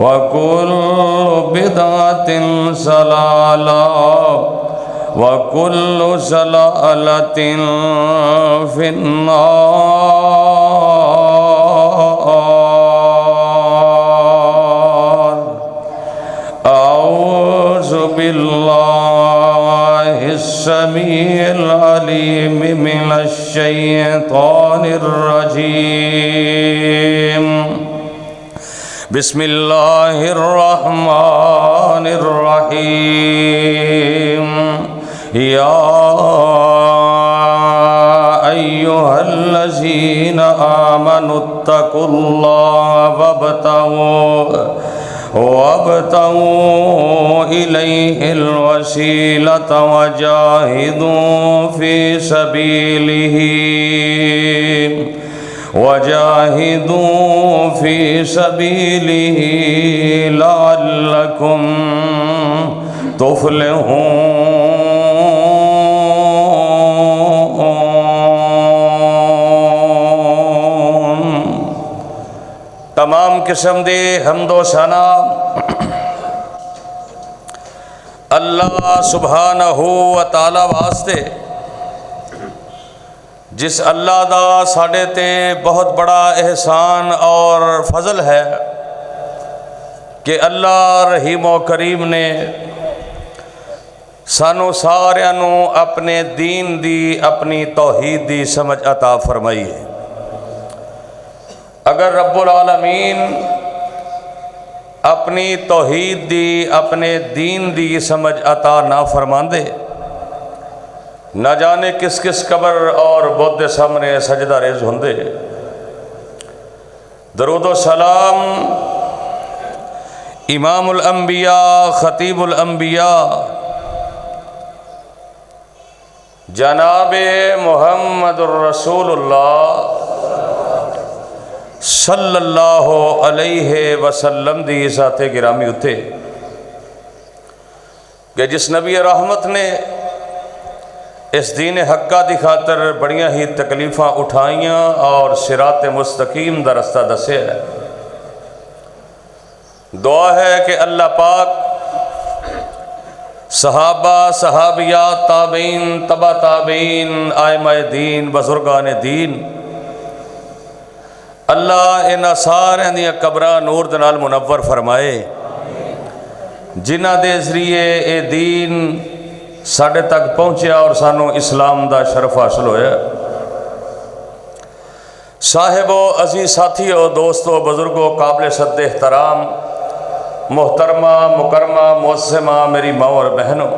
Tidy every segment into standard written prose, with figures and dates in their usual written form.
وكل بدعة ضلالة وكل ضلالة في النار. أعوذ بالله السميع العليم من الشيطان الرجيم. بسم الله الرحمن الرحيم. يا أيها الذين آمنوا اتقوا الله وابتغوا إليه الوسيلة وجاهدوا في سبيله لعلكم تفلحون. تمام قسم دے حمد و ثنا اللہ سبحانہ و تعالی واسطے، جس اللہ دا ساڈے تے بہت بڑا احسان اور فضل ہے کہ اللہ رحیم و کریم نے سانو ساریاں نو اپنے دین دی، اپنی توحید دی سمجھ عطا فرمائی ہے. اگر رب العالمین اپنی توحید دی، اپنے دین دی سمجھ عطا نہ فرماندے، نہ جانے کس کس قبر اور بت دے سامنے سجدہ ریز ہوندے. درود و سلام امام الانبیاء، خطیب الانبیاء جناب محمد الرسول اللہ صلی اللہ علیہ وسلم دی ذات گرامی اتھے کہ جس نبی رحمت نے اس دین حقہ دی خاطر بڑیاں ہی تکلیفاں اٹھائیاں اور صراط مستقیم دا رستہ دسے ہے. دعا ہے کہ اللہ پاک صحابہ، صحابیات، تابعین، تبع تابعین، ائمہ دین، بزرگان دین، اللہ انہاں سارے دیاں قبراں نور دے نال منور فرمائے، جنہاں دے ذریعے اے دین ساڑھے تک پہنچیا اور سانو اسلام دا شرف حاصل ہویا. صاحبو، عزیز ساتھیو، دوستو، بزرگو، قابل صد احترام، محترمہ، مکرمہ، معظمہ، میری ماں اور بہنوں،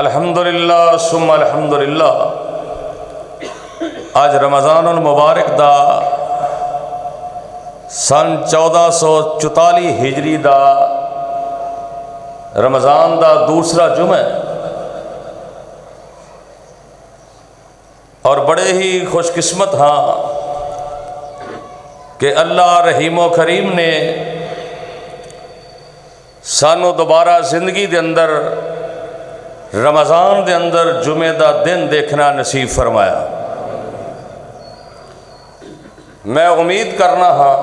الحمدللہ ثم الحمدللہ، آج رمضان المبارک دا سن 1444 ہجری دا رمضان دا دوسرا جمعہ، اور بڑے ہی خوش قسمت ہاں کہ اللہ رحیم و کریم نے سانو دوبارہ زندگی دے اندر رمضان دے اندر جمعہ دا دن دیکھنا نصیب فرمایا. میں امید کرنا ہاں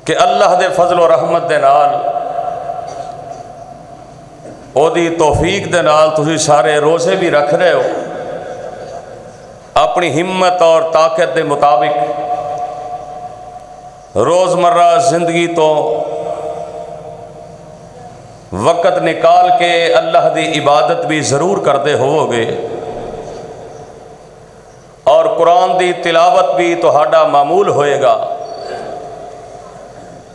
کہ اللہ دے فضل و رحمت دے نال، او دی توفیق دے نال تسی سارے روزے بھی رکھ رہے ہو، اپنی ہمت اور طاقت دے مطابق روزمرہ زندگی تو وقت نکال کے اللہ دی عبادت بھی ضرور کرتے ہوو گے، اور قرآن دی تلاوت بھی تہاڈا معمول ہوئے گا،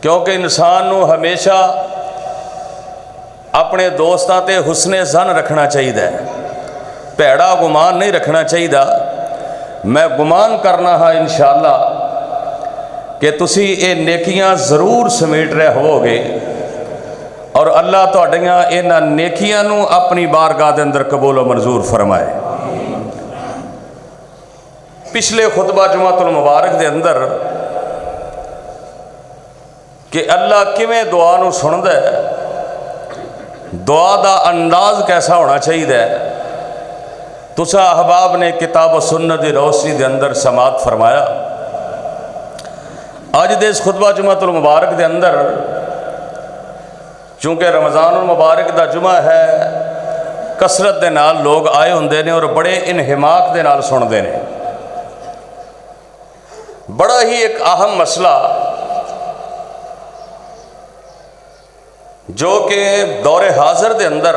کیونکہ انسان نو ہمیشہ اپنے دوستاں تے حسن ظن رکھنا چاہیے، پیڑا گمان نہیں رکھنا چاہیے. میں گمان کرنا ہاں انشاءاللہ کہ تسی اے نیکیاں ضرور سمیٹ رہے ہو گے، اور اللہ تہاڈیاں انہاں نیکیاں نو اپنی بارگاہ دے اندر قبول و منظور فرمائے. پچھلے خطبہ جمعۃ المبارک دے اندر کہ اللہ کیویں دعا نو سندا ہے، دعا دا انداز کیسا ہونا چاہیے، تسا احباب نے کتاب و سنت دی روشنی دے اندر سماعت فرمایا. اج دے اس خطبہ جمعۃ المبارک دے اندر چونکہ رمضان المبارک دا جمعہ ہے، کثرت دے نال لوگ آئے ہوندے نے اور بڑے انہماک دے نال سنتے ہیں۔ بڑا ہی ایک اہم مسئلہ جو کہ دور حاضر دے اندر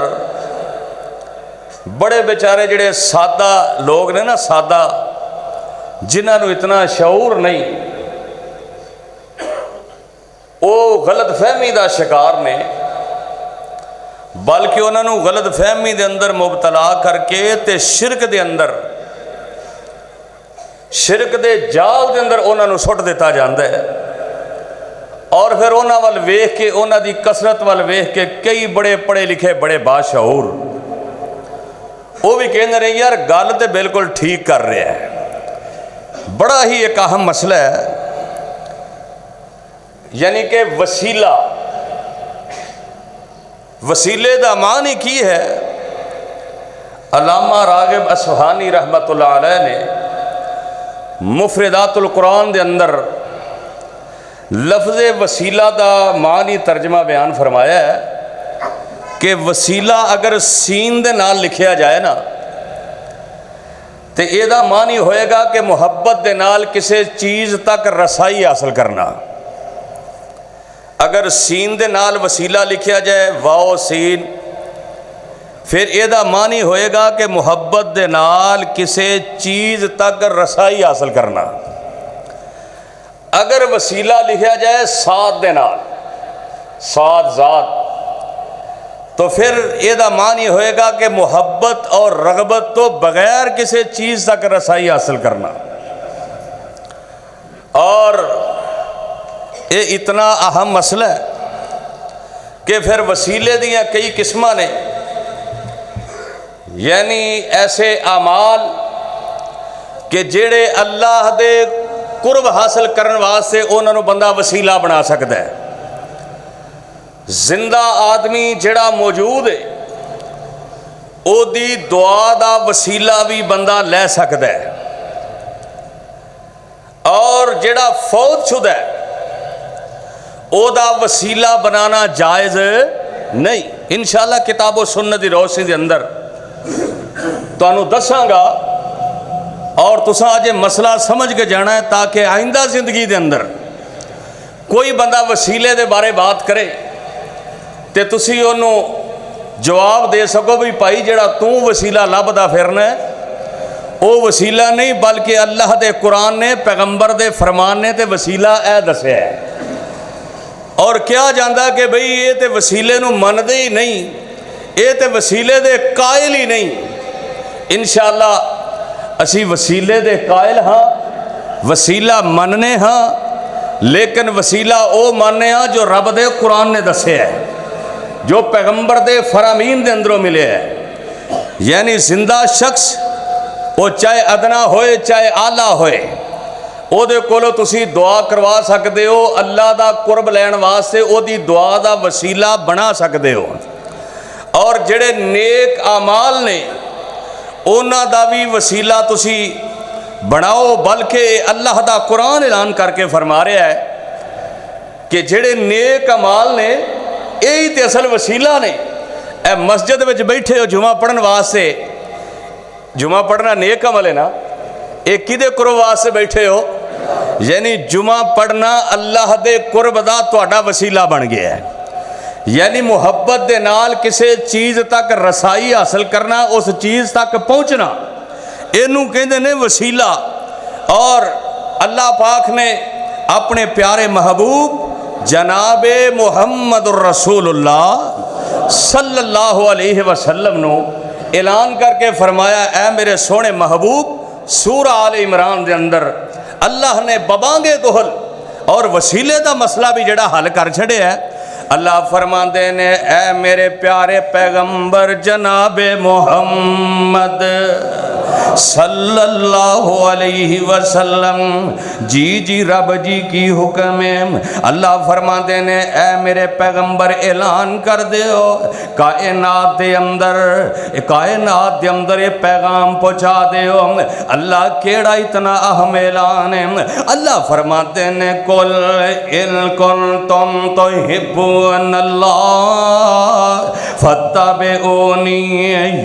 بڑے بیچارے جڑے سادہ لوگ نے نا، سادہ جنہاں نو اتنا شعور نہیں، وہ غلط فہمی دا شکار نے، بلکہ انہوں نے غلط فہمی دے اندر مبتلا کر کے تے شرک دے اندر، شرک دے جال دے اندر انہوں نے سٹ دیتا جاندہ ہے۔ اور پھر انہوں وال ویکھ کے، انہوں دی کثرت وال ویکھ کے کئی بڑے پڑھے لکھے بڑے باشعور وہ بھی کہنے رہے یار گل تے بالکل ٹھیک کر رہے ہیں۔ بڑا ہی ایک اہم مسئلہ ہے، یعنی کہ وسیلہ، وسیلے دا معنی کی ہے؟ علامہ راغب اصفہانی رحمۃ اللہ علیہ نے مفردات القرآن دے اندر لفظ وسیلہ دا معنی ترجمہ بیان فرمایا ہے کہ وسیلہ اگر سین دے نال لکھیا جائے نا تے یہ دا معنی ہوئے گا کہ محبت دے نال کسی چیز تک رسائی حاصل کرنا۔ اگر سین دے نال وسیلہ لکھیا جائے، واو سین، پھر یہ دا معنی ہوئے گا کہ محبت دے نال کسی چیز تک رسائی حاصل کرنا۔ اگر وسیلہ لکھیا جائے سات دے نال، سات ذات، تو پھر یہ دا معنی ہوئے گا کہ محبت اور رغبت تو بغیر کسی چیز تک رسائی حاصل کرنا۔ اور یہ اتنا اہم مسئلہ ہے کہ پھر وسیلے دیاں کئی قسمہ نے، یعنی ایسے اعمال کہ جڑے اللہ دے قرب حاصل کرن واسطے انہوں نے بندہ وسیلہ بنا سکتا ہے۔ زندہ آدمی جڑا موجود ہے او دی دعا دا وسیلہ بھی بندہ لے سکتا ہے، اور جڑا فوت شدہ ہے او دا وسیلہ بنانا جائز نہیں۔ انشاءاللہ کتاب و سنت دی روشنی دے اندر تو انہوں دساں گا، اور تساں آج مسئلہ سمجھ کے جانا ہے تاکہ آئندہ زندگی دے اندر کوئی بندہ وسیلے دے بارے بات کرے تے تسی انہوں جواب دے سکو بھی پائی جڑا توں وسیلہ لبدا پھرنا ہے او وسیلہ نہیں، بلکہ اللہ دے قرآن نے، پیغمبر دے فرمان نے تے وسیلہ اے دسے ہے۔ اور کیا جاندہ کہ بھئی یہ تے وسیلے نو من دے ہی نہیں، یہ تے وسیلے دے قائل ہی نہیں۔ انشاءاللہ اسی وسیلے دے قائل ہاں، وسیلہ مننے ہاں، لیکن وسیلہ او مننے ہاں جو رب دے قرآن نے دسے ہے، جو پیغمبر دے فرامین دے اندروں ملے ہے۔ یعنی زندہ شخص وہ چاہے ادنا ہوئے چاہے اعلیٰ ہوئے، او دے کولو تسی دعا کروا سکتے ہو، اللہ دا قرب لین واسطے او دی دعا دا وسیلہ بنا سکتے ہو۔ اور جڑے نیک اعمال نے اونا دا بھی وسیلہ تسی بناؤ، بلکہ اللہ دا قرآن اعلان کر کے فرما رہا ہے کہ جڑے نیک اعمال نے یہی تے اصل وسیلہ نے۔ اے مسجد وچ بیٹھے ہو جمعہ پڑھن واسطے، جمعہ پڑھنا نیک عمل ہے نا، ایک کدے قرب واسطے بیٹھے ہو؟ یعنی جمعہ پڑھنا اللہ دے قرب دا تہاڈا وسیلہ بن گیا ہے۔ یعنی محبت دے نال کسی چیز تک رسائی حاصل کرنا، اس چیز تک پہنچنا، اینوں کہندے نے وسیلہ۔ اور اللہ پاک نے اپنے پیارے محبوب جناب محمد الرسول اللہ صلی اللہ علیہ وسلم نو اعلان کر کے فرمایا، اے میرے سونے محبوب، سورہ آل عمران دے اندر اللہ نے ببانگے گہل اور وسیلے دا مسئلہ بھی جڑا حل کر چھڑے ہے۔ اللہ فرماندے نے، اے میرے پیارے پیغمبر جناب محمد صلی اللہ علیہ وسلم۔ جی جی رب جی کی حکم ہے۔ اللہ فرماتے نے اے میرے پیغمبر اعلان کر دیو کائنات دے اندر یہ پیغام پہنچا دیو۔ اللہ کیڑا اتنا اہم اعلان ہے۔ اللہ فرماتے نے قل ان کنتم تحبون اللہ فاتبعونی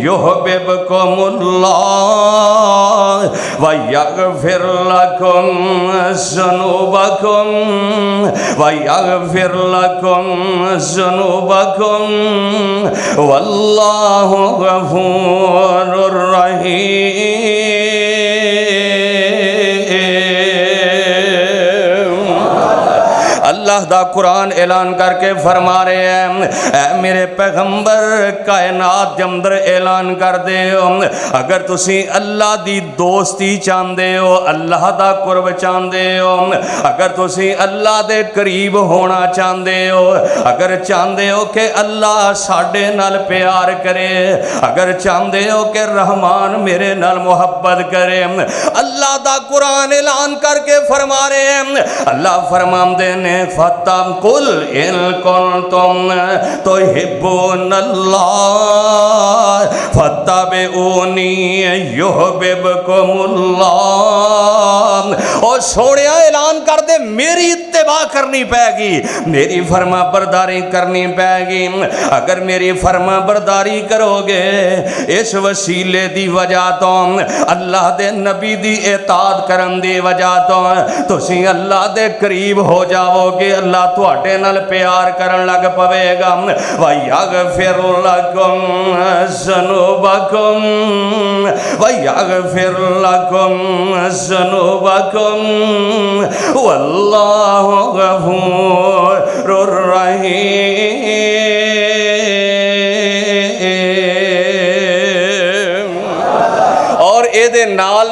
یحببکم اللہ ویغفر لکم ذنوبکم ویغفر لکم ذنوبکم واللہ غفور رحیم۔ اللہ دا قرآن اعلان کر کے فرما رہے ہیں اے میرے پیغمبر کائنات دے اندر اعلان کر دے ہو اگر تسی اللہ دی دوستی چاندے ہو، اللہ دا قرب چاندے ہو، اگر تسی اللہ دے قریب ہونا چاندے ہو، اگر چاندے ہو کہ اللہ ساڈے نال پیار کرے، اگر چاندے ہو کہ رحمان میرے نال محبت کرے، اللہ دا قرآن اعلان کر کے فرما رہے ہیں اللہ فرماندے نے فتم قل ان کنتم تحبون اللہ فتبعونی یحببکم اللہ۔ اور سوڑیا اعلان کر دے میری اتباع کرنی پائے گی، میری فرما برداری کرنی پائے گی۔ اگر میری فرما برداری کرو گے اس وسیلے دی وجہ تو اللہ دے نبی دی اطاعت کرن دی وجہ تو تسی اللہ دے قریب ہو جاؤ گے، اللہ تواڈے نال پیار کرن لگ پوے گا۔ وَيَغْفِرْ لَكُمْ ذُنُوبَكُمْ وَيَغْفِرْ لَكُمْ ذُنُوبَكُمْ وَاللَّهُ غَفُورٌ رَحِيمٌ۔ اور اے دے نال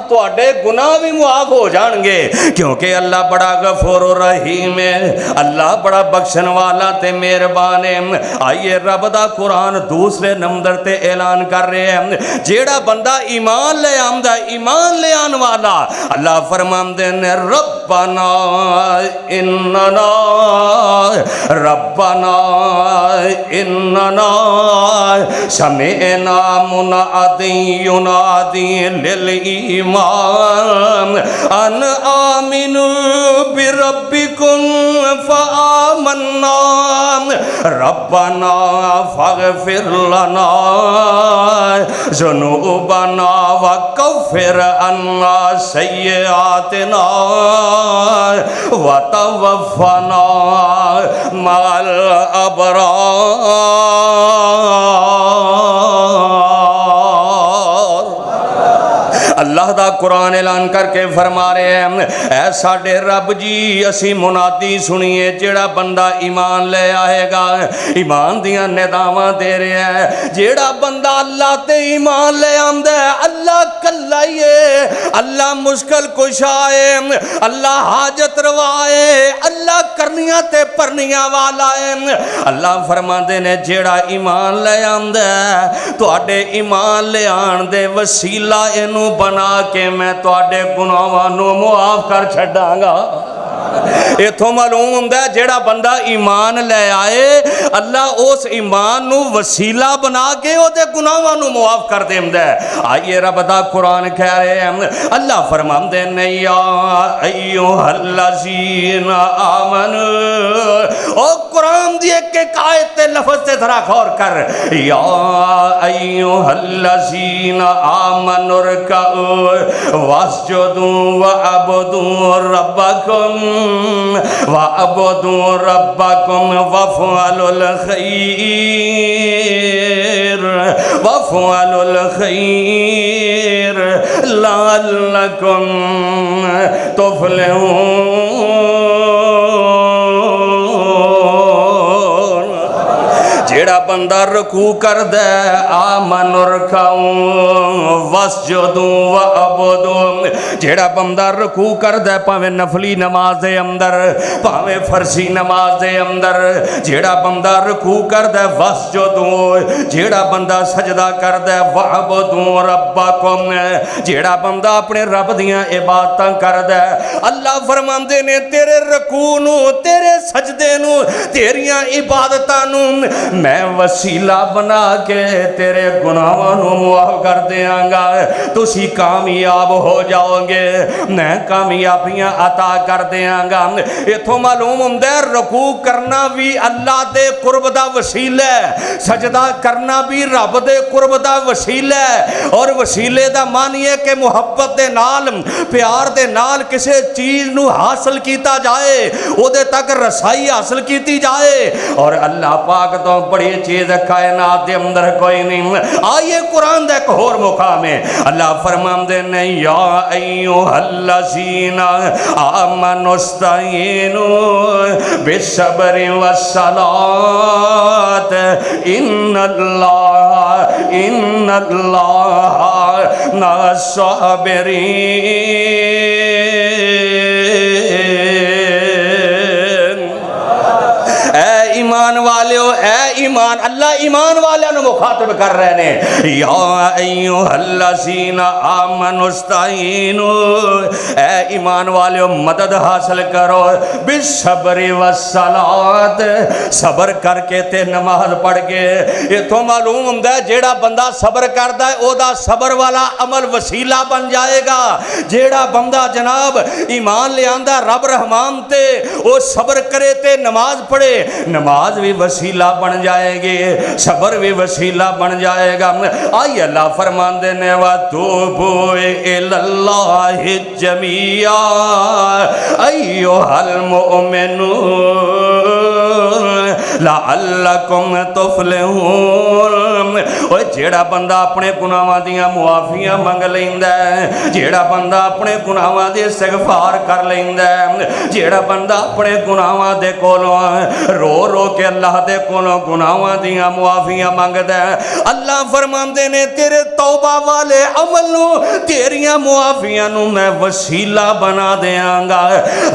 تواڈے گناہ بھی معاف ہو جان گے، کیونکہ اللہ بڑا غفور و رحیم ہے، اللہ بڑا بخشن والا تے مہربان ہے۔ آئیے رب دا قرآن دوسرے نمبر تے اعلان کر رہے ہیں جیڑا بندہ ایمان لے آمدہ ایمان لے آن والا اللہ فرماندے نے ربنا اننا سمعنا منادی ینادی للایمان ان آمنوا بربکم فآمنا ربنا فاغفر لنا ذنوبنا وکفر عنا سیئاتنا وتوفنا مع الابرار۔ اللہ دا قرآن اعلان کر کے فرما رہے ہیں اے ساڈے رب جی اسی منادی سنیے جیڑا بندہ ایمان لے آئے گا، ایمان دیاں نداواں دے رہے ہیں جیڑا بندہ اللہ تے ایمان لے آمدے اللہ کلائیے، اللہ مشکل کشائے، اللہ حاجت روائے، اللہ کرنیاں تے پرنیاں والا ہے۔ اللہ فرماندے نے جیڑا ایمان لے آمدے تو اڈے ایمان لے آن دے وسیلہ اینو بنا کہ میں تواڈے گناہاں نو معاف کر چھڈاں گا۔ اتھوں معلوم ہوندا ہے جیڑا بندہ ایمان لے آئے اللہ اس ایمان نو وسیلہ بنا کے او دے گناہاں نو معاف کر دیندا ہے۔ آئیے رب دا قرآن کہہ رہے ہیں اللہ فرماندے نے یا ایھا الذین آمنوا، او قرآن دی ایک آیت تے لفظ تے ذرا غور کر، یا ایھا الذین آمنوا ارکعوا واسجدوا وعبدوا ربکم وَعَبُدُوا رَبَّكُمْ وَافْعَلُوا الْخَيْرَ لَعَلَّكُمْ تُفْلِحُونَ۔ جیڑا بندہ رکوع کردہ آمن رکعوں وسجدوں وعبدوں، جیڑا بندہ رکوع کردہ پاویں نفلی نماز دے اندر پاویں فرضی نماز دے اندر، جیڑا بندہ رکوع کردہ وسجدوں، جیڑا بندہ سجدہ کردہ وعبدوں ربکم، جیڑا بندہ اپنے رب دیاں عبادتاں کردہ، اللہ فرماندے نے تیرے رکوع نو تیرے سجدے نو تیریاں عبادتاں نو میں وسیلہ بنا کے تیرے گناہاں نو معاف کر دیاں گا، تسی کامیاب ہو جاؤ گے، میں کامیابیاں عطا کر دیاں گا۔ اتھوں معلوم ہوندہ ہے رکوع کرنا بھی اللہ دے قرب دا وسیلہ ہے، سجدہ کرنا بھی رب دے قرب دا وسیلہ ہے، اور وسیلے دا معنی ہے کہ محبت دے نال پیار دے نال کسے چیز نو حاصل کیتا جائے، او دے تک رسائی حاصل کیتی جائے، اور اللہ پاک تو بڑی چیز کائنات دے اندر کوئی نہیں۔ آئیے قرآن دے ایک اور مقام ہے، اللہ فرماندے نے یا ایوہ الذین آمنوا استعینوا بالصبر والصلاۃ ان اللہ مع الصابرین۔ اے ایمان والیو، اے ایمان، اللہ ایمان والیوں نے مخاطب کر رہے ہیں، یا ایوہ الذین آمنوا استعینوا، اے ایمان والیو مدد حاصل کرو بالصبر والصلاۃ، صبر کر کے تے نماز پڑھ کے۔ یہ تو معلوم ہوندہ ہے جیڑا بندہ صبر کردہ ہے او دا صبر والا عمل وسیلہ بن جائے گا، جیڑا بندہ جناب ایمان لے آندہ رب رحمان تے او صبر کرے تے نماز پڑھے، نماز بھی وسیلہ بن جائے گی، صبر بھی وسیلہ بن جائے گا۔ آئی اللہ فرماندے نے وَتُوبُوا إِلَى اللَّهِ جَمِيعًا أَيُّهَا الْمُؤْمِنُونَ لَعَلَّكُمْ تُفْلِحُونَ۔ اوہ جیڑا بندہ اپنے گناہاں دیاں معافیاں منگ لیندا ہے، جیڑا بندہ اپنے گناہاں دے استغفار کر لیندا ہے، جیڑا بندہ اپنے گناہاں دے کولوں رو رو کے اللہ دے کولوں گناہاں دیاں معافیاں منگدا ہے، اللہ فرماندے نے تیرے توبہ والے عمل نو تیریاں معافیاں نو میں وسیلہ بنا دیاں گا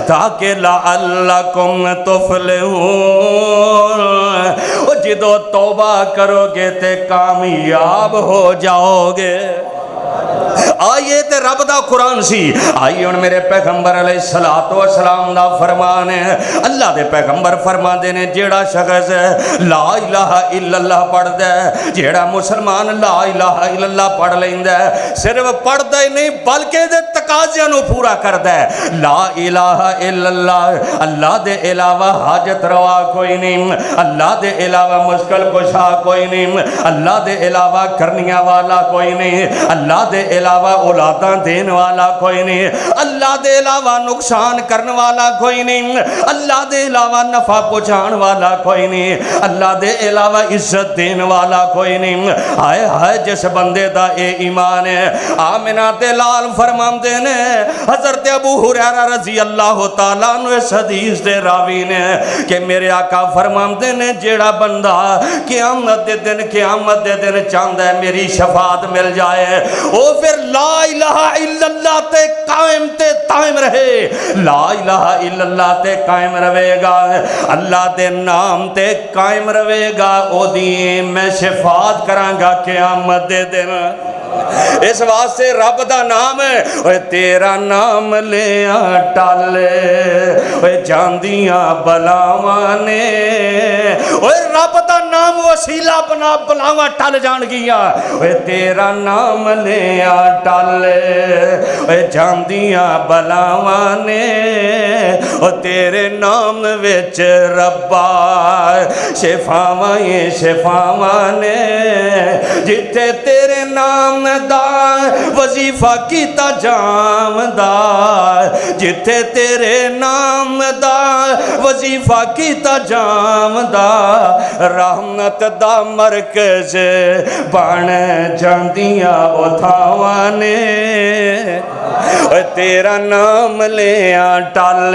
تاکہ لعلکم تفلحون۔ جدو توبہ کرو گے تے کامیاب ہو جاؤ گے۔ آئیے تے رب دا قرآن سی، آئیے ان میرے پیغمبر علیہ السلام دا فرمان ہے، اللہ دے پیغمبر فرما دے نے جیڑا شخص لا الہ الا اللہ پڑھ دے، جیڑا مسلمان لا الہ الا اللہ پڑھ لیندے، صرف پڑھ دے نہیں بلکہ دے تقاضیاں نو پورا کر دے۔ لا الہ الا اللہ، اللہ دے علاوہ حاجت روا کوئی نہیں، اللہ دے علاوہ مشکل کشا کوئی نہیں، اللہ دے علاوہ کرنیاں والا کوئی نہیں، اللہ دے علاوہ اولاداں دین والا کوئی نہیں، اللہ دے علاوہ نقصان کرن والا کوئی نہیں، اللہ دے علاوہ نفع پہنچان والا کوئی نہیں، اللہ دے علاوہ عزت دین والا کوئی نہیں۔ ہائے ہائے جس بندے دا اے ایمان ہے، آمنہ تے لال فرماندے نے حضرت ابو ہریرہ رضی اللہ تعالیٰ عنہ اس حدیث دے راوی نے کہ میرے آقا فرماندے نے جیڑا بندہ قیامت دے دن چاہتا ہے میری شفاعت مل جائے، او پھر لا الہ الا اللہ تے قائم رہے، لا الہ الا اللہ تے قائم رہے گا، اللہ دے نام تے قائم رہے گا، او دی میں شفاعت کراں گا قیامت دے دن۔ اس واسطے رب دا نام ہے، اوے تیرا نام لیا ٹالے اوے جاندیاں بلاواں نے، اوے رب دا نام وسیلہ بنا بلاواں ٹل جان گیا، اوے تیرا نام لیا ٹالے اوے جاندیاں بلاواں نے، او تیرے نام وچ ربا شفاواں نے، جتھے تیرے نام دا وظیفہ کیتا جامدا، جتھے تیرے نام دا وظیفہ کیتا جامدا، رحمت دا مرکز بن جاندیاں اتھاواں نے، تیرا نام لیا ٹل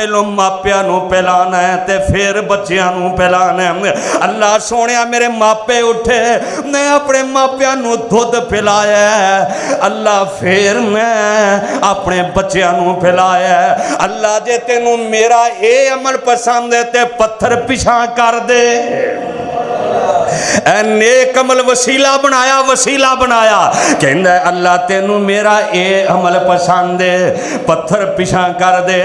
پہلو ماپیاں نو پہلانا ہے تے پھر بچیاں نو پہلانا ہے۔ اللہ سونیا میرے ماپے اٹھے، میں اپنے ماپیاں نو دودھ پلایا ہے، اللہ پھر میں اپنے بچیاں نو پلایا ہے۔ اللہ جے تینوں میرا اے عمل پسند ہے تے پتھر پیچھا کر دے۔ اے نیک عمل وسیلہ بنایا، وسیلہ بنایا، کہندہ ہے اللہ تینوں میرا اے عمل پسند ہے، پتھر پیچھا کر دے۔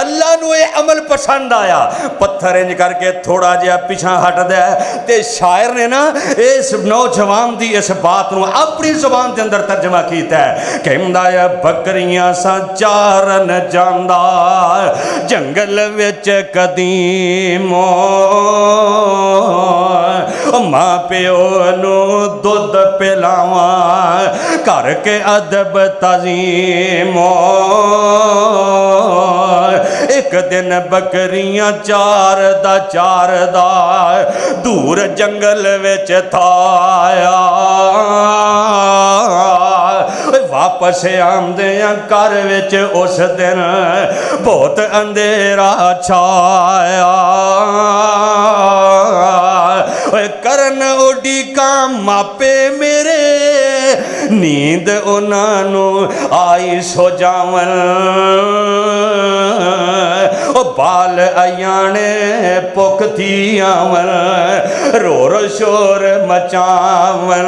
اللہ نو اے عمل پسند آیا، پتھر انج کر کے تھوڑا جہا پیچھا ہٹ دے۔ تے شاعر نے نا اس نوجوان دی اس بات نو اپنی زبان دے اندر ترجمہ کیتا ہے، کہندہ ہے بکریاں سا چارن جاندہ جنگل وچ قدیموں، ماں پیو نو دودھ پلاواں کر کے ادب تعظیموں۔ ایک دن بکریاں چار دا دور جنگل وچ تھایا، واپس آمدیاں گھر وچ اس دن بہت اندھیرا چھایا۔ کرن اڈی کام ماپے میرے، نیند انہوں آئی سو جاون، بال ایانے پک تھی آون، رو رو شور مچاون،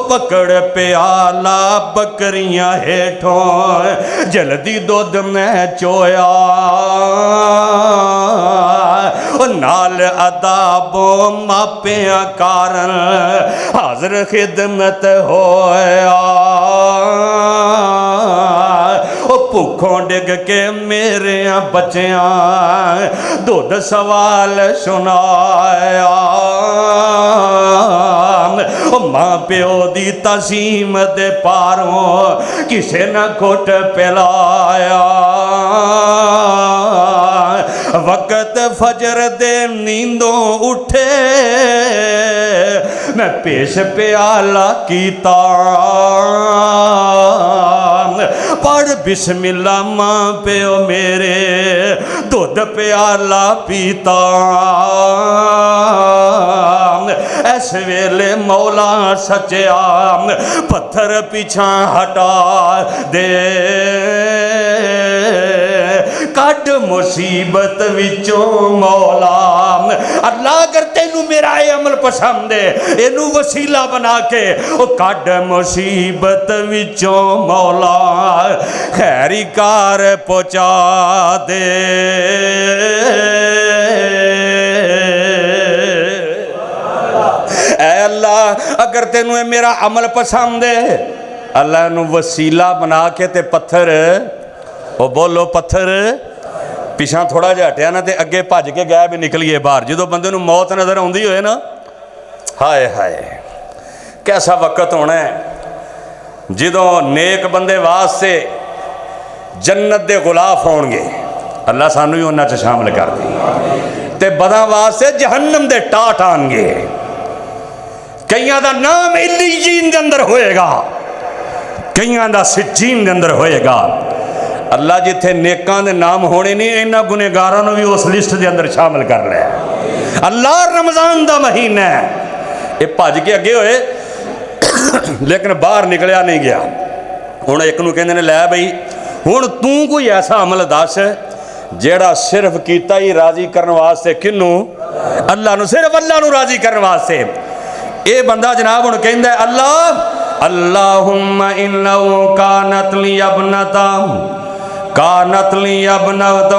پکڑ پیالہ بکریاں ہیٹھوں جلدی دودھ میں چویا، نال عذابوں ماپیاں کارن حاضر خدمت ہویا، بھوکھوں ڈگ کے میرے بچیاں دودھ سوال سنایا، ماں پیو دی تعظیم دے پاروں کسے نہ کھٹ پلایا۔ وقت فجر دے نیندوں اٹھے، میں پیش پیالہ کیتا، پڑھ بسم اللہ ماں پیو میرے دودھ پیالہ پیتا، اس ویلے مولا سچیا پتھر پیچھا ہٹا دے، کٹ مصیبت وچوں مولا۔ اللہ اگر تینوں میرا اے عمل پسند ہے، اینو وسیلہ بنا کے او کٹ مصیبت وچوں مولا خیری کار پہنچا دے۔ اے اللہ اگر تینوں میرا عمل پسند ہے، اللہ نو وسیلہ بنا کے تے پتھر، او بولو پتھر پیچھا تھوڑا جا ہٹیا نا تے اگے بھج کے گیا بھی نکلیے باہر۔ جدو بندے نو موت نظر آندی ہوئے نا، ہائے ہائے کیسا وقت ہونا ہے جدو نیک بندے واسطے جنت دے غلاف ہون گے، اللہ سانو ہی انہاں چ شامل کر دی، تے بداں واسطے جہنم دے ٹاٹ آن گے۔ کئیاں دا نام علیین دے اندر ہوئے گا، کئیاں دا سجین دے اندر ہوئے گا۔ اللہ جتھے نیکان دے نام ہونے نہیں، اینا گنہگاراں بھی اس لسٹ دے اندر شامل کر لے۔ اللہ رمضان دا مہینہ ہے، یہ بھج کے اگے ہوئے لیکن باہر نکلیا نہیں گیا۔ ہن ایک نو کہندے نے لے بھئی ہن تو کوئی ایسا عمل دس جیڑا صرف کیتا ہی راضی کرن واسطے، کنو؟ اللہ نو، صرف اللہ نو راضی کرن واسطے۔ اے بندہ جناب ہن کہندا ہے اللہ اللہم انہو کانت لی ابنتا، کانت لی ابنتا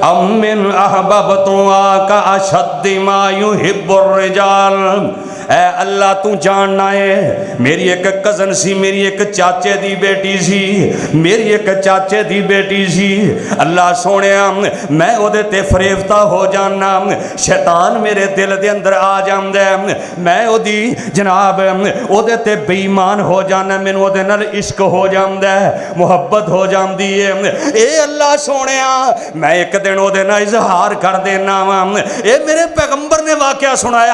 ام من احببتو آکا اشد ما یحب الرجال۔ اے اللہ تو جاننا ہے میری ایک کزن سی، میری ایک چاچے دی بیٹی سی، میری ایک چاچے دی بیٹی سی، اللہ سونیا میں او دے تے فریفتہ ہو جانا، شیطان میرے دل دے اندر آ جاندے، میں او دی جناب او دے تے بے ایمان ہو جانا، میں او دے نال عشق ہو جاندے، محبت ہو جاندی ہے۔ اے اللہ سونیا میں ایک دن او دے نال اظہار کر دینا، اے میرے پیغمبر نے واقعہ سنایا،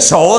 100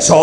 100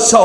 100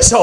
100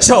100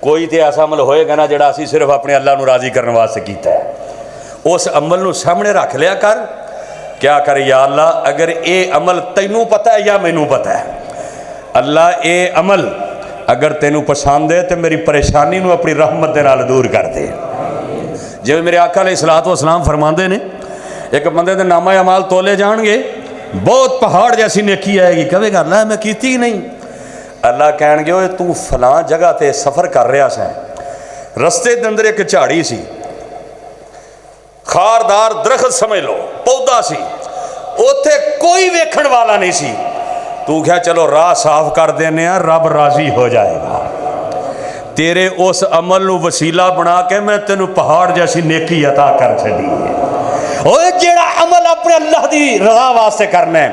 کوئی تو ایسا عمل ہوئے گا نا جڑا اسی صرف اپنے اللہ نو راضی کرنے واسطے کیتا ہے، اس عمل نو سامنے رکھ لیا کر، کیا کر یا اللہ اگر اے عمل تینوں پتہ ہے یا مینوں پتہ ہے، اللہ اے عمل اگر تینوں پسند ہے تو میری پریشانی نو اپنی رحمت دے نال دور کر دے۔ جو میرے آقا علیہ الصلوۃ والسلام فرماندے نے ایک بندے دے نامہ اعمال تولے جان گے، بہت پہاڑ جیسی نیکی آئے گی، کہے گا اللہ میں کیتی ہی نہیں، اللہ کہن گے اوے تو فلاں جگہ تے سفر کر رہا سا، رستے دے اندر ایک جھاڑی سی، خاردار درخت سمجھ لو پودا سی، اوتھے کوئی ویکھن والا نہیں سی، تو کہا چلو راہ صاف کر دینے ہیں رب راضی ہو جائے گا، تیرے اس عمل نو وسیلہ بنا کے میں تینوں پہاڑ جیسی نیکی عطا کر چھڑی ہے۔ اوہ جیڑا عمل اپنے اللہ دی رضا واسطے کرنا ہے،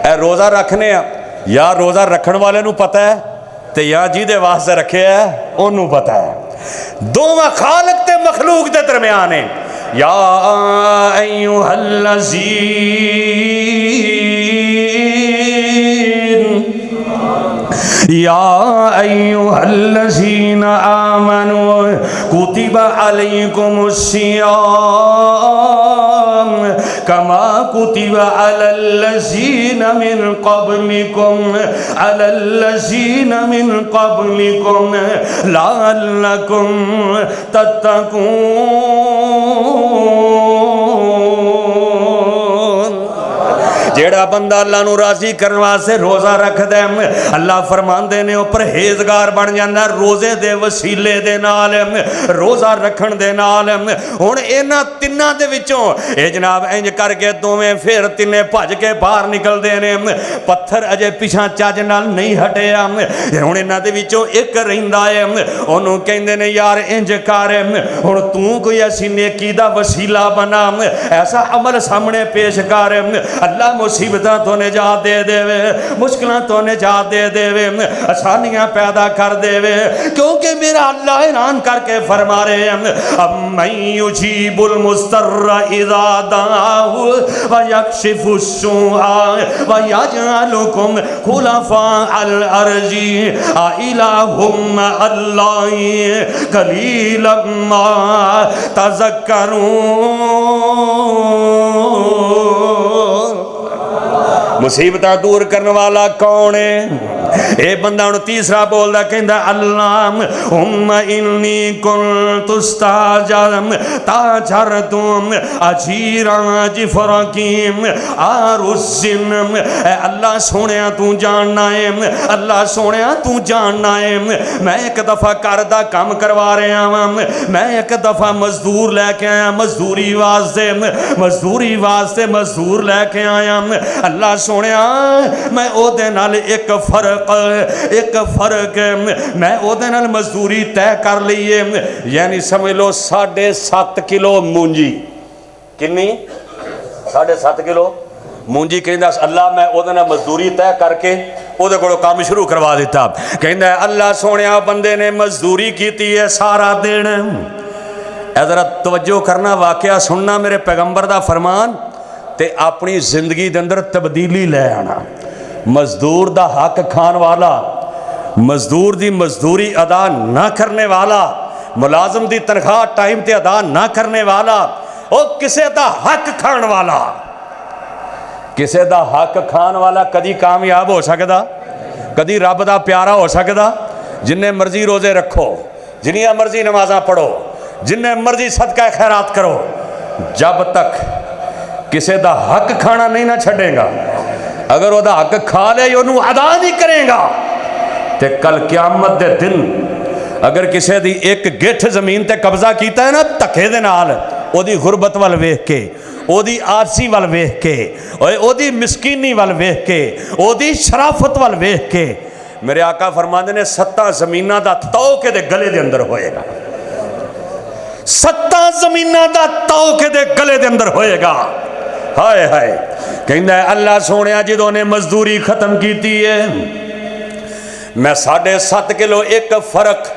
اے روزہ رکھنے ہیں یا روزہ رکھن والے نو پتہ ہے تے یا جی دے واسطے رکھے ہے انہوں پتہ ہے، دوواں خالق تے مخلوق دے درمیان ہے۔ یا ایوہ الذین یا ایوہ الذین آمنوا کتب علیکم الصیام کما کتب علی الذین من قبلکم لعلکم تتقون۔ جیڑا بندہ اللہ نو راضی کرنے واسطے روزہ رکھ دے، اللہ فرماندے نے او پرہیزگار بن جاندا روزے دے وسیلے دے نال، روزہ رکھن دے نال۔ ہن انہاں تیناں دے وچوں اے جناب انج کر کے دوویں پھر تینے بھج کے باہر نکل دے نے، پتھر اجے پیچھے چج نال نہیں ہٹیا، ہن انہاں دے وچوں ایک رہندا ہے، اونوں کہندے نے یار انج کر ہن تو کوئی ایسی نیکی دا وسیلہ بنا، ایسا عمل سامنے پیش کر، اللہ مصیبتاں تو نجات دے دے، مشکلاں تو نجات دے دے، آسانیاں پیدا کر دے، کیونکہ میرا اللہ اعلان کر کے فرما رہے ہیں امن یجیب المضطر اذا دعاہ ویکشف السوء ویجعلکم خلفاء الارض االہ مع اللہ قلیلا ما تذکرون۔ مصیبتہ دور کرنے والا کون ہے؟ اے بندہ انہوں تیسرا بول دا کہندہ اللہم انی کنت استاجرم تاجرتم اجیران جفرقیم آرسنم۔ اے اللہ سونیا تو جاننا ہے، اللہ سونیا تو جاننا ہے، میں ایک دفعہ کردہ کام کروا رہے ہیں، میں ایک دفعہ مزدور لے کے آیا، مزدوری واسطے مزدور لے کے آیا، اللہ سونیا میں او دے نال ایک فرق میں او دے نال مزدوری طے کر لیے، یعنی سمجھ لو 7.5 کلو مونجی، کنی 7.5 کلو مونجی کہندا اللہ میں او دے نال مزدوری طے کر کے او دے کولوں کام شروع کروا دیتا، کہندا اللہ سونیا بندے نے مزدوری کیتی ہے سارا دن۔ حضرت توجہ کرنا، واقعہ سننا، میرے پیغمبر دا فرمان تے اپنی زندگی دے اندر تبدیلی لے آنا۔ مزدور دا حق کھان والا، مزدور دی مزدوری ادا نہ کرنے والا، ملازم دی تنخواہ ٹائم تے ادا نہ کرنے والا، او کسے دا حق کھان والا، کسے دا حق کھان والا کدی کامیاب ہو سکدا، کدی رب دا پیارا ہو سکدا؟ جنہیں مرضی روزے رکھو، جنہیں مرضی نمازاں پڑھو، جنہیں مرضی صدقہ خیرات کرو، جب تک کسے دا حق کھانا نہیں نہ چھڑے گا، اگر وہ دا حق کھا لے انہوں ادا نہیں کرے گا تے کل قیامت دے دن اگر کسے دی ایک گٹھ زمین تے قبضہ کیتا ہے نا تکے دے نال، او دی غربت وال ویکھ کے، او دی آرسی وال ویکھ کے، او دی مسکینی وال ویکھ کے، او دی شرافت وال ویکھ کے، میرے آقا فرماندے نے 7 زمینہ دا تو کے دے گلے دے اندر ہوئے گا، 7 زمینہ دا تو کے دے گلے دے اندر ہوئے گا۔ ہائے ہائے، کہندہ ہے اللہ سونیا جدوں نے مزدوری ختم کیتی ہے، میں 7.5 کلو ایک فرق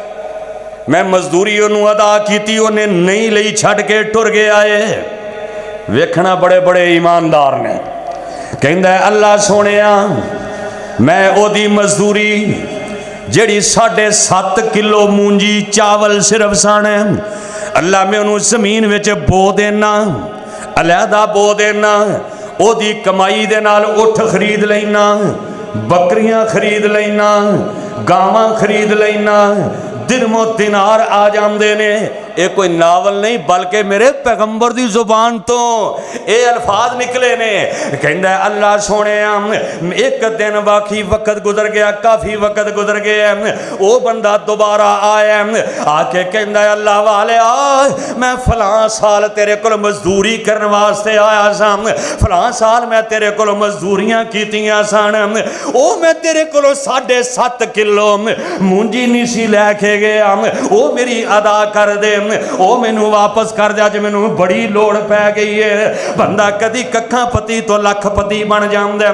میں مزدوری انہوں ادا کیتی، انہیں نہیں لئی چھڑ کے ٹر گیا ہے، ویکھنا بڑے بڑے ایماندار نے، کہندہ ہے اللہ سونیا میں او دی مزدوری جیڑی 7.5 کلو مونجی چاول صرف سن اللہ میں انہوں زمین وچ بو دینا علیحدہ بو دینا او دی کمائی دے نال اٹھ خرید لینا بکریاں خرید لینا گاواں خرید لینا درم و دینار آ جاندے نے اے کوئی ناول نہیں بلکہ میرے پیغمبر دی زبان تو اے الفاظ نکلے نے کہندہ ہے اللہ سونے ایک دن باقی وقت گزر گیا کافی وقت گزر گیا او بندہ دوبارہ آیا آ کے کہندہ ہے اللہ والے میں فلاں سال تیرے کل مزدوری کرنے واسطے آیا سام فلاں سال میں تیرے کل مزدوریاں کیتیاں سان او میں تیرے کلو 7.5 کلو مونجی نیسی لے کے گیا او میری ادا کر دے او مینوں واپس کر دیا جو مینوں بڑی لوڑ پہ گئی ہے بندہ کدی ککھاں پتی تو لکھ پتی بن جاندے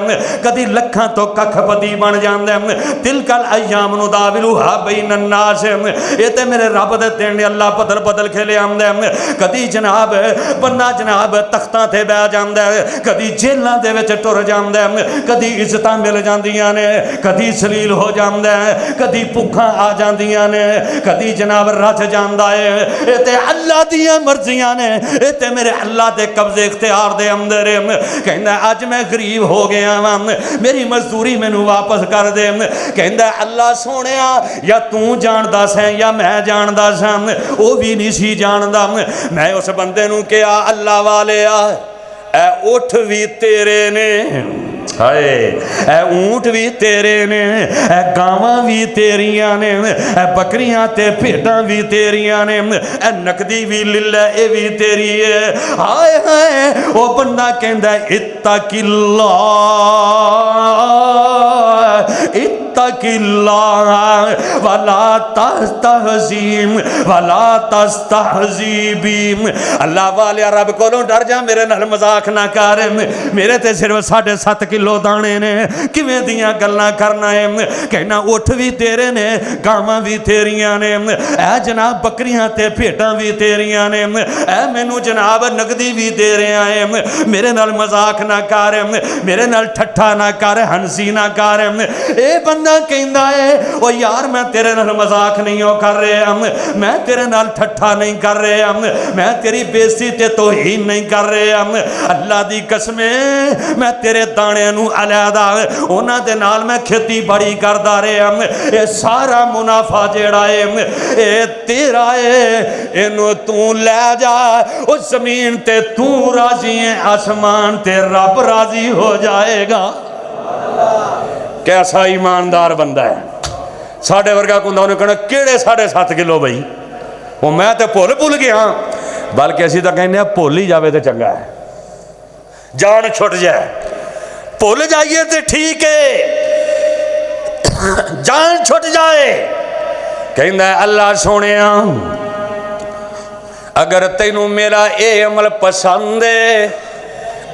کدی لکھاں تو ککھ پتی بن جاندے تلکل ایام نداولھا بین الناس یہ تے میرے رب دے دین اللہ بدل بدل کے لے آندے کدی جناب بندہ جناب تختاں تے بہ جاندے کدی جیلاں دے وچ ٹر جاندے کدی عزتاں مل جاندیاں نے کدی سلیل ہو جاندے کدی بھکھاں آ جاندیاں نے کدی جناب رچ جاندا ہے اے تے اللہ دیاں مرضیاں نے اے تے میرے اللہ دے قبضے اختیار دے اندر کہندا اج میں غریب ہو گیا ہاں میری مزدوری مینوں واپس کر دے کہندا اللہ سونیا یا تو جاندا سیں یا میں جاندا ساں او بھی نہیں سی جاندا میں اس بندے نوں کہا اللہ والیا اے اٹھ بھی تیرے نے ہائے اے اونٹ بھی تیرے نے اے گاواں بھی تیریاں نے اے بکریاں تے بھیڈاں بھی تیریاں نے اے نقدی بھی للہ اے بھی تیری ہے ہائے ہائے او بندہ کہندا ہے اتق اللہ اتق اللہ ولا تستہزیم ولا تستہزیبیم اللہ والے رب کو ڈر جا میرے نال مذاق نہ کر میرے تے صرف 7.5 کلو دانے نے کیویں دیاں گلاں کرنا ہے کہنا اٹھ بھی تیرے نے گاواں بھی تیریاں نے اے جناب بکریاں تے بھیڈاں بھی تیریاں نے اے مینوں جناب نقدی بھی دے رہے ہیں میرے نال مذاق نہ کر میرے نال ٹھٹھا نہ کر ہنسی نہ کر اے بندہ کہندا ہے او یار میں تیرے نال مذاق نہیں کر رہا میں تیرے نال ٹھٹھا نہیں کر رہا میں تیری بےزتی تے توہین نہیں کر رہا اللہ دی قسم میں تیرے دانے نو علیحدہ انہاں دے نال میں کھیتی باڑی کردا رہا اے سارا منافع جیڑا ہے اے تیرا ہے اینو تو لے جا اس زمین تے تو راضی ہے آسمان تے رب راضی ہو جائے گا کیسا ایماندار بندہ ہے ساڑھے ورگا کندہ انہوں نے کہنا کیڑے 7.5 کلو بھئی وہ میں تے پھول گیا بلکہ اسی تو کہنے ہیں پھول ہی جاوے تے چنگا ہے جان چھٹ جائے پھول جائیے تے ٹھیک ہے جان چھٹ جائے کہندہ ہے اللہ سونے اگر تینوں میرا اے عمل پسند ہے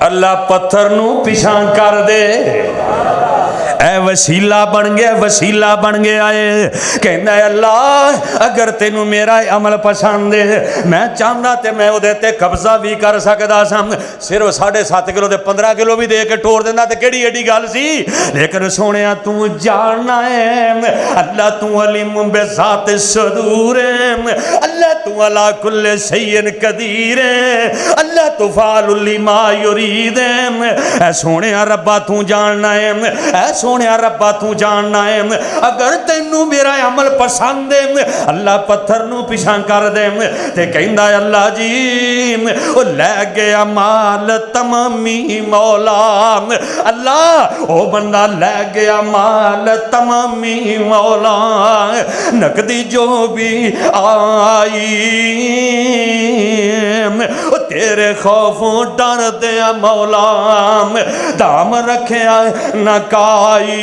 اللہ پتھر نو پیشاں کر دے اے وسیلہ بن گیا ہے کہندہ ہے اللہ اگر تینوں میرا عمل پسند ہے میں چاہنا تے میں ادھے تے قبضہ بھی کر سکدا سا صرف 7.5 کلو تے 15 کلو بھی دے کے ٹور دینا تے کیڑی ایڈی گل سی لیکن سونیا تو جاننا ہے اللہ تو علیم بذات الصدور اللہ تو علی کل شیء قدیر اللہ تو فعال لما یرید اے سونیا ربا تو جاننا ہے اے سونیا ربا تو جاننا ہے اگر تینوں میرا عمل پسند ہے اللہ پتھر نو پیشاں کر دے تے کہندا ہے اللہ جی او لے گیا مال تمامی مولا اللہ او بندہ لے گیا مال تمامی مولا نقدی جو بھی آئی تیرے خوفوں ڈر دیا مولا دام رکھیا نہ کائی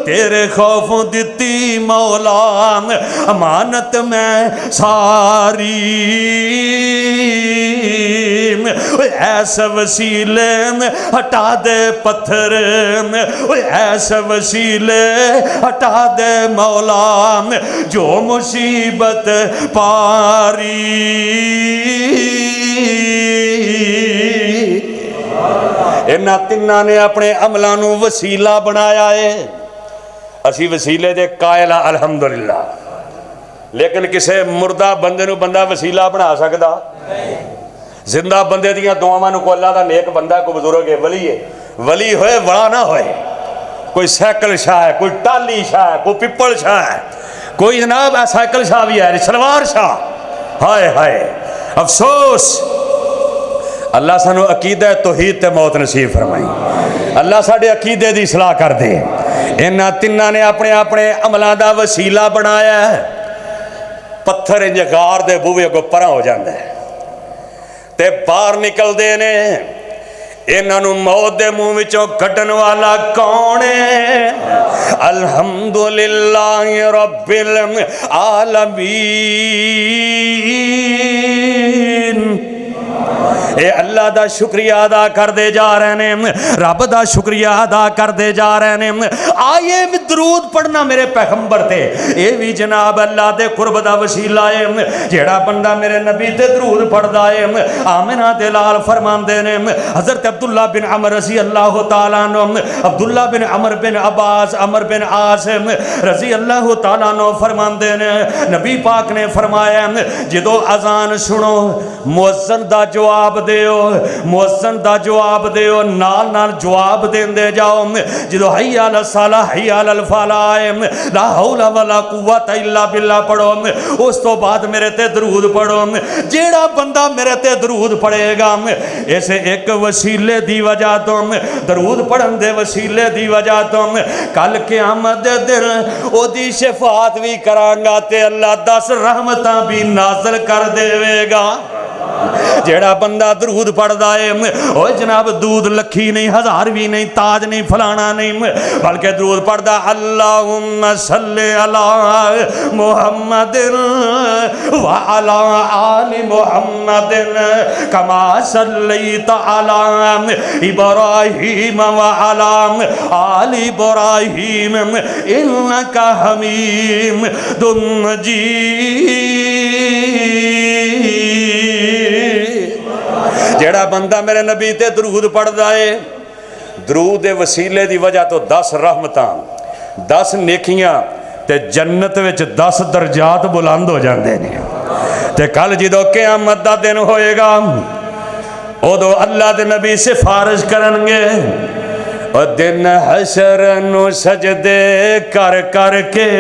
تیرے خوفوں دیتی مولا امانت میں ساری ایسے وسیلے ہٹا دے پتھر ایسے وسیلے ہٹا دے مولا جو مصیبت پاری ਇਹਨਾਂ ਤਿੰਨਾਂ ਨੇ ਆਪਣੇ ਅਮਲਾਂ ਨੂੰ ਵਸੀਲਾ ਬਣਾਇਆ ਏ। ਅਸੀਂ ਵਸੀਲੇ ਦੇ ਕਾਇਲ ਆ ਅਲਹਮਦੁਲਿਲਾ, ਲੇਕਿਨ ਕਿਸੇ ਮੁਰਦਾ ਬੰਦੇ ਨੂੰ ਬੰਦਾ ਵਸੀਲਾ ਬਣਾ ਸਕਦਾ ਨਹੀਂ। ਜ਼ਿੰਦਾ ਬੰਦੇ ਦੀਆਂ ਦੁਆਵਾਂ ਨੂੰ ਕੋਈ ਅੱਲਾ ਦਾ ਨੇਕ ਬੰਦਾ, ਕੋਈ ਬਜ਼ੁਰਗ ਹੈ, ਵਲੀ ਹੈ, ਵਲੀ ਹੋਏ ਵੜਾ ਨਾ ਹੋਏ, کوئی سائیکل شاہ ہے، کوئی ٹالی شاہ ہے، کوئی پپل شاہ ہے، کوئی جناب سائیکل شاہ بھی ہے، سلوار شاہ، ہائے ہائے افسوس۔ اللہ سانو عقیدہ توحید تے موت نصیب فرمائی، اللہ ساڑے عقیدے دی اصلاح کر دے۔ انہاں تنہاں نے اپنے اپنے عملہ دا وسیلہ بنایا ہے۔ پتھر انجے غار دے بوئے کو پرا ہو جاندے تے باہر نکل دے نے، انہاں نو موت دے منہ وچوں کڈن والا کون ہے؟ الحمدللہ رب العالمین۔ اے اللہ دا شکریہ ادا کر دے جا رہے ہیں، رب دا شکریہ ادا کر دے جا رہے ہیں۔ آئے بھی درود پڑھنا میرے پیغمبر تے، اے بھی جناب اللہ دے قرب دا وسیلہ ہے۔ جیڑا بندہ میرے نبی تے درود پڑھدا ہے، آمنہ دے لال فرماندے نے، حضرت عبداللہ بن عمر رضی اللہ تعالیٰ عنہ، عبداللہ بن عمر بن عباس عمر بن عاصم رضی اللہ تعالیٰ عنہ فرماندے نے، نبی پاک نے فرمایا جدو اذان سنو مؤذن دا جواب دیو، مؤذن دا جواب دیو، نال نال جواب دین دے جاؤ۔ جدو حی علی الصلاۃ حی علی الفلاح لا حول ولا قوت الا باللہ پڑھو، اس تو بعد میرے تے درود پڑھو۔ جیڑا بندہ میرے تے درود پڑھے گا، اسے ایک وسیلے دی وجہ تو، درود پڑھن دے وسیلے دی وجہ تو کل قیامت دے دن او دی شفاعت بھی کرانگا تے اللہ 10 رحمتاں بھی نازل کر دے گا۔ جیڑا بندہ درود پڑھدا ہے، او جناب دودھ لکھی نہیں، ہزار بھی نہیں، تاج نہیں، فلانا نہیں، بلکہ درود پڑھدا اللہم صلی علی محمد وعلی آل محمد کما صلیت علی ابراہیم وعلی آل ابراہیم انکا حمید مجید۔ جیڑا بندہ میرے نبی تے درود پڑھدا ہے، درود دے وسیلے دی وجہ تو 10 رحمتاں، 10 نیکیاں تے جنت وچ 10 درجات بلند ہو جاندے نے۔ تے کل جدو قیامت دا دن ہوئے گا، ادو اللہ دے نبی سفارش کرن گے، اور دن حشر نو سجدے کر کر کے،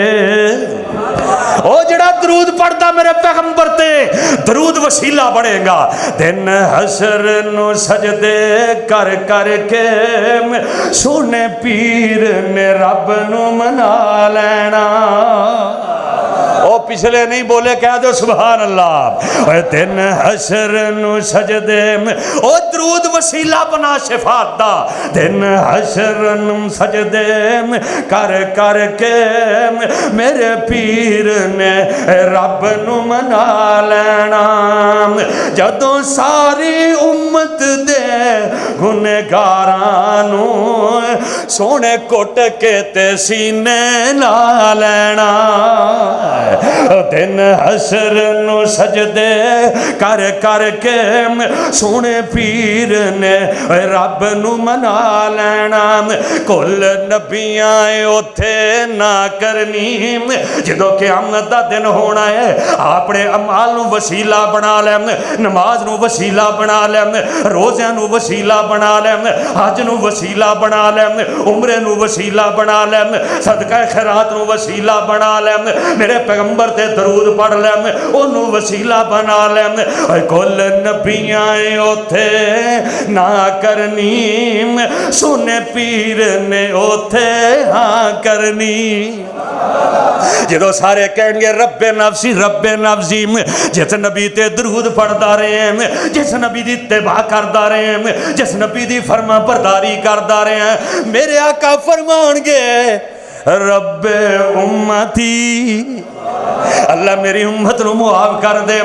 او جڑا درود پڑھدا میرے پیغمبر تے درود وسیلہ بڑھے گا، دن حشر نو سجدے کر کر کے سونے پیر نے رب نو منا لینا۔ او پچھلے نہیں بولے، کہہ دو سبحان اللہ۔ اے دن حشر نو سجدے، او درود وسیلہ بنا شفاعت دا، دن حشر نو سجدے کر کر کے میرے پیر نے رب نو منا لینا۔ جدوں ساری امت دے گنہگاراں نو سونے کٹ کے تے سینے لا لینا، دن حشر نو سجدے کر کر کے سونے پیر نے رب نو منا لینا۔ کل نبیاں اوتھے نہ کرنی، جدو قیامت دا دن ہونا ہے اپنے اعمال نو وسیلہ بنا لے، نماز نو وسیلہ بنا لے، روزیاں نو وسیلہ بنا لے، حج نو وسیلہ بنا لے، عمرے نو وسیلہ بنا لے، صدقہ خیرات نو وسیلہ بنا لے، میرے پیغمبر تے درود پڑھ لے، انہوں وسیلہ بنا لے۔ کل نبیاں اوتھے نہ کرنی، سونے پیر نے اوتھے ہاں کرنی۔ جدو سارے کہیں گے رب نفسی رب نفسی، جس نبی تے درود پڑھدا رہے ہیں، جس نبی دی اتباع کردا رہے ہیں، جس نبی دی فرما برداری کردا رہے ہیں، میرے آقا فرمان گے رب امتی اللہ میری امت نو معاف کر دے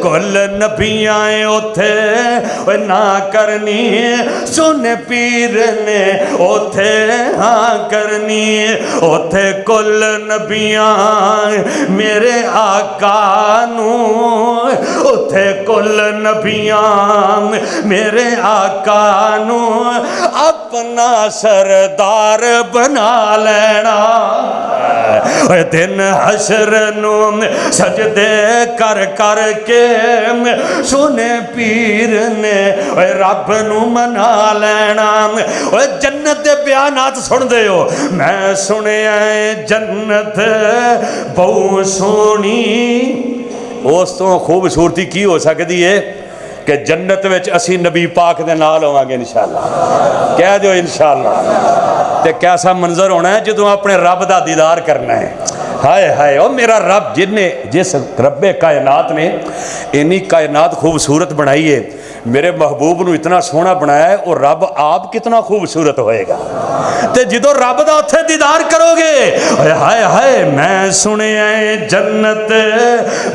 کل نبی آئے اوتھے نہ کرنی سونے پیر نے اوتھے ہاں کرنی اوتھے کل نبی آئے میرے آقا نو اوتھے کل نبی آئے میرے آقا نو اپنا سردار بنا لینا دن حشر نو سجدے کر کر کے سونے پیر نے رب نو منا لینا جنت دے بیانات سن دے ہو میں سنے جنت بہو سونی اس تو خوبصورتی کی ہو سکتی ہے کہ جنت وچ اسی نبی پاک دے نال ہوواں گے انشاءاللہ کہہ دیو انشاءاللہ تے کیسا منظر ہونا ہے جدوں اپنے رب دا دیدار کرنا ہے ہائے ہائے او میرا رب جس رب کائنات نے انی کائنات خوبصورت بنائی ہے میرے محبوب نو اتنا سونا بنایا ہے اور رب آپ کتنا خوبصورت ہوئے گا تے جدو رب دا اتھے دیدار کرو گے ہائے ہائے میں سنے جنت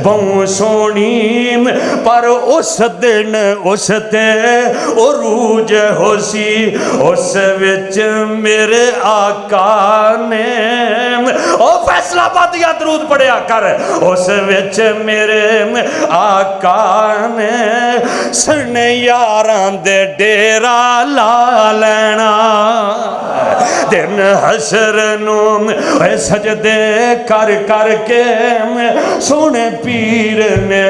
بہو سونی پر اس دن اس تے عروج ہو سی اس وچ میرے آقا نے او فیصلہ آبادیہ درود پڑھیا کر اس وچ میرے آقا نے سن یاراں دے ڈیرا لا لینا دن حشر نو سجدے کر کر کے سونے پیر نے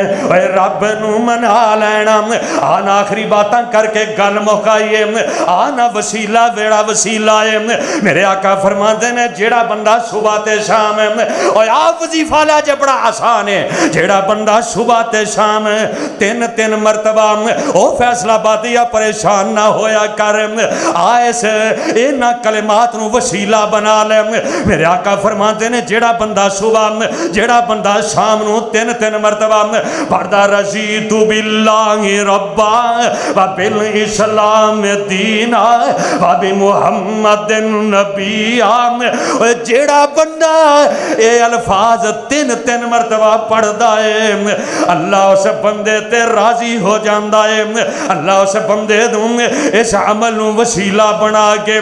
رب نو منا لینا آنا آخری باتاں کر کے گل مکائیے آنا وسیلہ ویڑا وسیلہ ہے میرے آقا فرماتے ہیں جیڑا بندہ صبح تے شام اور آپ وظیفہ لے جے بڑا آسان ہے جیڑا بندہ صبح تے شام تین مرتبہ او فیصلہ بادیہ پریشان نہ ہویا کر آئیس اینا کلمات نو وسیلہ بنا لے میرے آقا فرماتے ہیں جیڑا بندہ صبح جیڑا بندہ شام نو تین مرتبہ پڑھدا رضیتو باللہ ربا و بالاسلام دینا و بمحمد نبی جیڑا بندہ اے الفاظ تین مرتبہ پڑھدا ہے اللہ اس بندے تے راضی ہو جاندہ ہے اللہ اس بندے دوں اس عمل نو وسیلہ بنا کے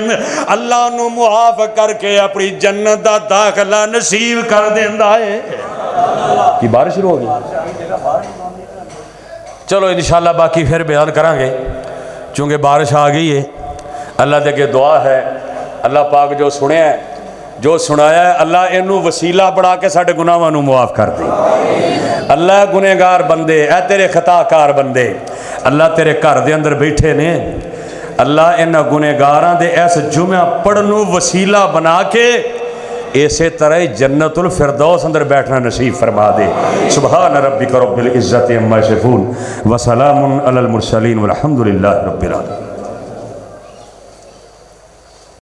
اللہ نو معاف کر کے اپنی جنت دا داخلہ نصیب کر دیندہ ہے کی بارش شروع ہو گئی چلو انشاءاللہ باقی پھر بیان کریں گے چونکہ بارش آ گئی ہے اللہ دے کے دعا ہے اللہ پاک جو سنے ہیں جو سنایا ہے اللہ انہوں وسیلہ بڑھا کے ساڑھے گناہوں نو معاف کر دے اللہ گنہگار بندے اے تیرے خطا کار بندے اللہ تیرے گھر دے اندر بیٹھے نے اللہ انہاں گنہگاراں دے ایس جمعہ پڑھنو وسیلہ بنا کے ایسے طرح جنت الفردوس اندر بیٹھنا نصیب فرما دے سبحان ربک رب العزت عما یصفون وسلام علی المرسلین والحمدللہ رب العالمین